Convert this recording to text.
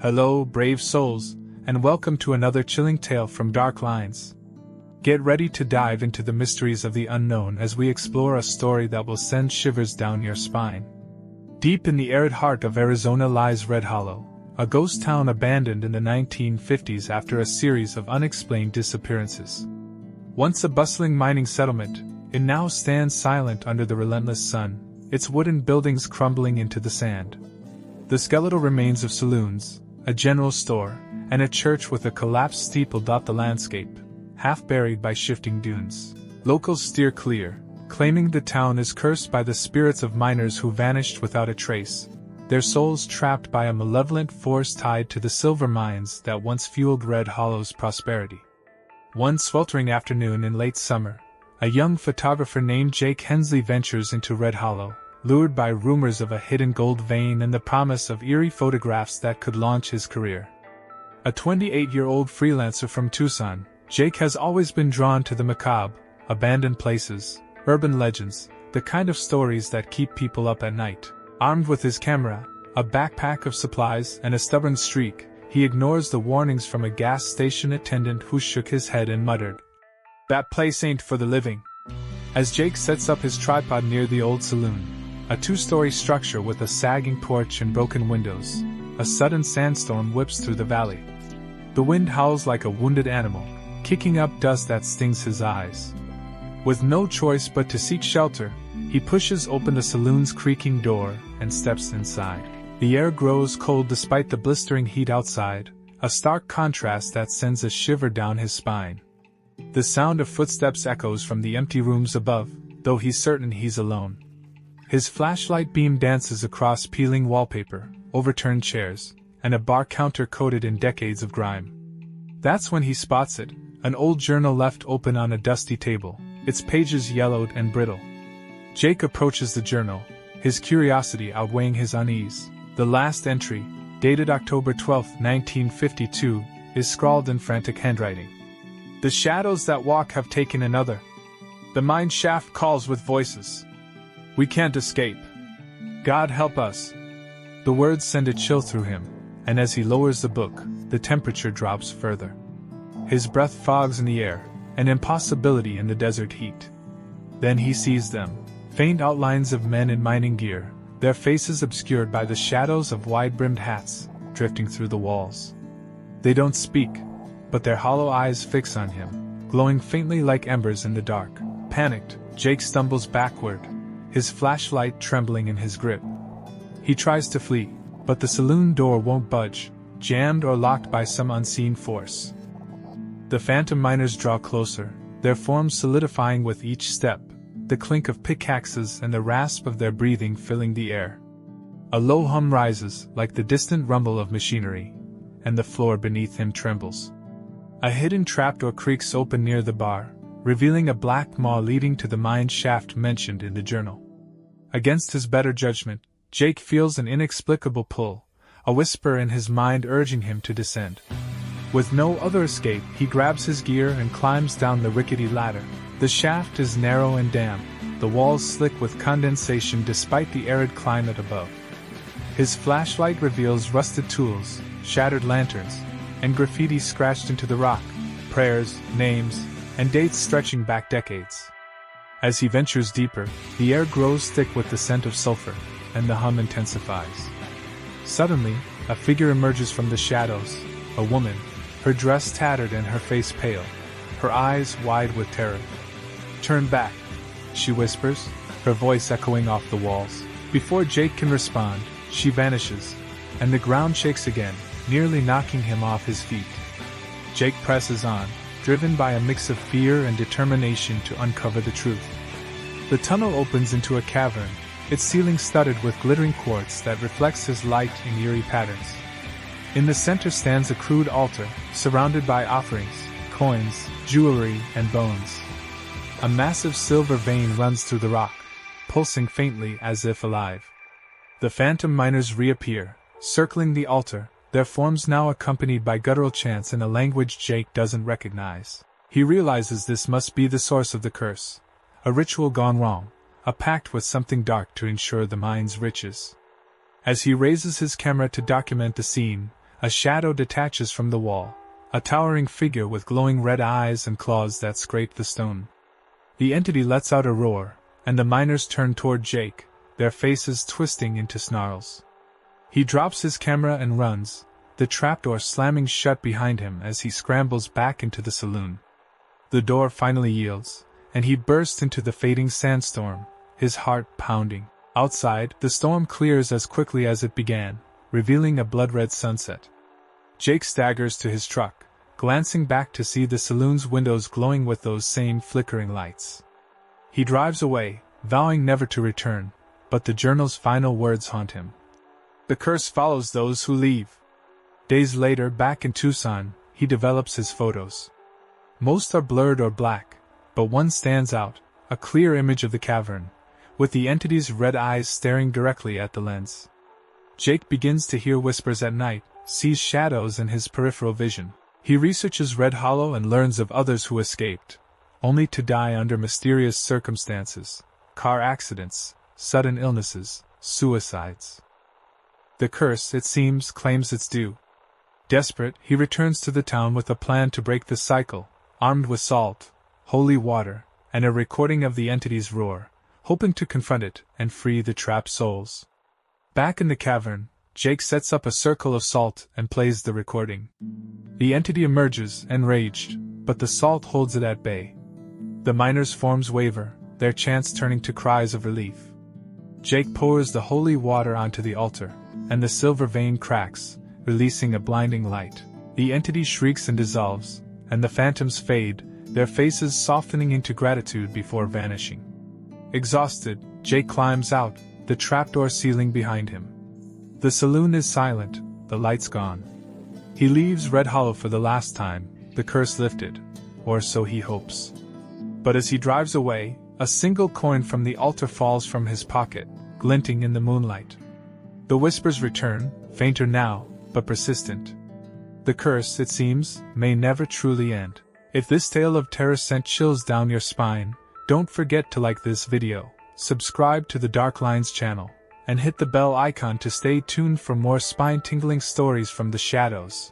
Hello, brave souls, and welcome to another chilling tale from DarkLines. Get ready to dive into the mysteries of the unknown as we explore a story that will send shivers down your spine. Deep in the arid heart of Arizona lies Red Hollow, a ghost town abandoned in the 1950s after a series of unexplained disappearances. Once a bustling mining settlement, it now stands silent under the relentless sun, its wooden buildings crumbling into the sand. The skeletal remains of saloons, a general store, and a church with a collapsed steeple dot the landscape, half buried by shifting dunes. Locals steer clear, claiming the town is cursed by the spirits of miners who vanished without a trace, their souls trapped by a malevolent force tied to the silver mines that once fueled Red Hollow's prosperity. One sweltering afternoon in late summer, a young photographer named Jake Hensley ventures into Red Hollow, lured by rumors of a hidden gold vein and the promise of eerie photographs that could launch his career. A 28-year-old freelancer from Tucson, Jake has always been drawn to the macabre, abandoned places, urban legends, the kind of stories that keep people up at night. Armed with his camera, a backpack of supplies, and a stubborn streak, he ignores the warnings from a gas station attendant who shook his head and muttered, "That place ain't for the living." As Jake sets up his tripod near the old saloon, a two-story structure with a sagging porch and broken windows, a sudden sandstorm whips through the valley. The wind howls like a wounded animal, kicking up dust that stings his eyes. With no choice but to seek shelter, he pushes open the saloon's creaking door and steps inside. The air grows cold despite the blistering heat outside, a stark contrast that sends a shiver down his spine. The sound of footsteps echoes from the empty rooms above, though he's certain he's alone. His flashlight beam dances across peeling wallpaper, overturned chairs, and a bar counter coated in decades of grime. That's when he spots it, an old journal left open on a dusty table, its pages yellowed and brittle. Jake approaches the journal, his curiosity outweighing his unease. The last entry, dated October 12, 1952, is scrawled in frantic handwriting. "The shadows that walk have taken another. The mine shaft calls with voices. We can't escape. God help us." The words send a chill through him, and as he lowers the book, the temperature drops further. His breath fogs in the air, an impossibility in the desert heat. Then he sees them, faint outlines of men in mining gear, their faces obscured by the shadows of wide-brimmed hats, drifting through the walls. They don't speak, but their hollow eyes fix on him, glowing faintly like embers in the dark. Panicked, Jake stumbles backward, his flashlight trembling in his grip. He tries to flee, but the saloon door won't budge, jammed or locked by some unseen force. The phantom miners draw closer, their forms solidifying with each step, the clink of pickaxes and the rasp of their breathing filling the air. A low hum rises, like the distant rumble of machinery, and the floor beneath him trembles. A hidden trapdoor creaks open near the bar, revealing a black maw leading to the mine shaft mentioned in the journal. Against his better judgment, Jake feels an inexplicable pull, a whisper in his mind urging him to descend. With no other escape, he grabs his gear and climbs down the rickety ladder. The shaft is narrow and damp, the walls slick with condensation despite the arid climate above. His flashlight reveals rusted tools, shattered lanterns, and graffiti scratched into the rock, prayers, names, and dates stretching back decades. As he ventures deeper, the air grows thick with the scent of sulfur, and the hum intensifies. Suddenly, a figure emerges from the shadows, a woman, her dress tattered and her face pale, her eyes wide with terror. "Turn back," she whispers, her voice echoing off the walls. Before Jake can respond, she vanishes, and the ground shakes again, nearly knocking him off his feet. Jake presses on, driven by a mix of fear and determination to uncover the truth. The tunnel opens into a cavern, its ceiling studded with glittering quartz that reflects his light in eerie patterns. In the center stands a crude altar, surrounded by offerings, coins, jewelry, and bones. A massive silver vein runs through the rock, pulsing faintly as if alive. The phantom miners reappear, circling the altar, their forms now accompanied by guttural chants in a language Jake doesn't recognize. He realizes this must be the source of the curse, a ritual gone wrong, a pact with something dark to ensure the mine's riches. As he raises his camera to document the scene, A shadow detaches from the wall, a towering figure with glowing red eyes and claws that scrape the stone. The entity lets out a roar, and the miners turn toward Jake, their faces twisting into snarls. He drops his camera and runs, the trapdoor slamming shut behind him as he scrambles back into the saloon. The door finally yields, and he bursts into the fading sandstorm, his heart pounding. Outside, the storm clears as quickly as it began, revealing a blood-red sunset. Jake staggers to his truck, glancing back to see the saloon's windows glowing with those same flickering lights. He drives away, vowing never to return, but the journal's final words haunt him. The curse follows those who leave. Days later, back in Tucson, he develops his photos. Most are blurred or black, but one stands out, a clear image of the cavern, with the entity's red eyes staring directly at the lens. Jake begins to hear whispers at night, sees shadows in his peripheral vision. He researches Red Hollow and learns of others who escaped, only to die under mysterious circumstances: car accidents, sudden illnesses, suicides. The curse, it seems, claims its due. Desperate, he returns to the town with a plan to break the cycle, armed with salt, holy water, and a recording of the entity's roar, hoping to confront it and free the trapped souls. Back in the cavern, Jake sets up a circle of salt and plays the recording. The entity emerges, enraged, but the salt holds it at bay. The miners' forms waver, their chants turning to cries of relief. Jake pours the holy water onto the altar, and the silver vein cracks, releasing a blinding light. The entity shrieks and dissolves, and the phantoms fade, their faces softening into gratitude before vanishing. Exhausted, Jake climbs out, the trapdoor sealing behind him. The saloon is silent, the lights gone. He leaves Red Hollow for the last time, the curse lifted, or so he hopes. But as he drives away, a single coin from the altar falls from his pocket, glinting in the moonlight. The whispers return, fainter now, but persistent. The curse, it seems, may never truly end. If this tale of terror sent chills down your spine, don't forget to like this video, subscribe to the DarkLines channel, and hit the bell icon to stay tuned for more spine-tingling stories from the shadows.